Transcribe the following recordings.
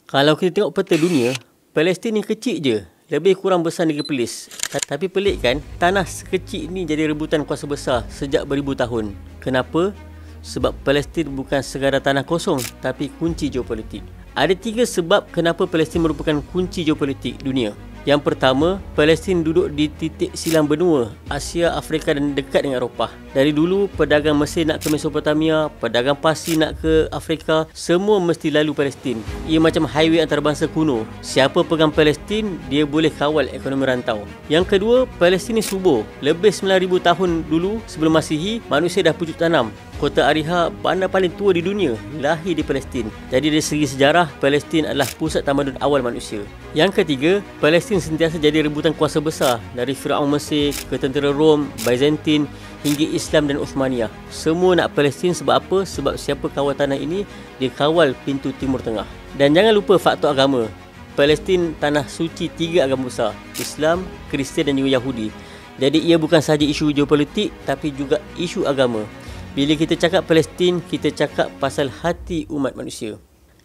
Kalau kita tengok peta dunia, Palestin ni kecil je, lebih kurang besar negeri Perlis. Tapi pelik kan, tanah sekecil ni jadi rebutan kuasa besar sejak beribu tahun. Kenapa? Sebab Palestin bukan sekadar tanah kosong, tapi kunci geopolitik. Ada 3 sebab kenapa Palestin merupakan kunci geopolitik dunia. Yang pertama, Palestin duduk di titik silang benua Asia, Afrika dan dekat dengan Eropah. Dari dulu, pedagang Mesir nak ke Mesopotamia, pedagang Parsi nak ke Afrika, semua mesti lalu Palestin. Ia macam highway antarabangsa kuno. Siapa pegang Palestin, dia boleh kawal ekonomi rantau. Yang kedua, Palestin ni subur. Lebih 9,000 tahun dulu sebelum Masihi, manusia dah pucuk tanam. Kota Ariha, bandar paling tua di dunia, lahir di Palestin. Jadi dari segi sejarah, Palestin adalah pusat tamadun awal manusia. Yang ketiga, Palestin sentiasa jadi rebutan kuasa besar dari Firaun Mesir ke tentera Rom, Byzantine hingga Islam dan Uthmaniyah. Semua nak Palestin sebab apa? Sebab siapa kawal tanah ini, dia kawal pintu Timur Tengah. Dan jangan lupa faktor agama. Palestin tanah suci 3 agama besar, Islam, Kristian dan juga Yahudi. Jadi ia bukan sahaja isu geopolitik tapi juga isu agama. Bila kita cakap Palestin, kita cakap pasal hati umat manusia.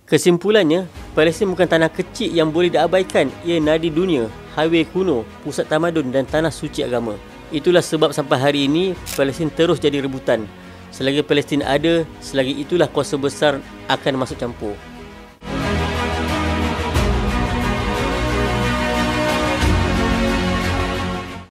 Kesimpulannya, Palestin bukan tanah kecil yang boleh diabaikan. Ia nadi dunia, highway kuno, pusat tamadun dan tanah suci agama. Itulah sebab sampai hari ini, Palestin terus jadi rebutan. Selagi Palestin ada, selagi itulah kuasa besar akan masuk campur.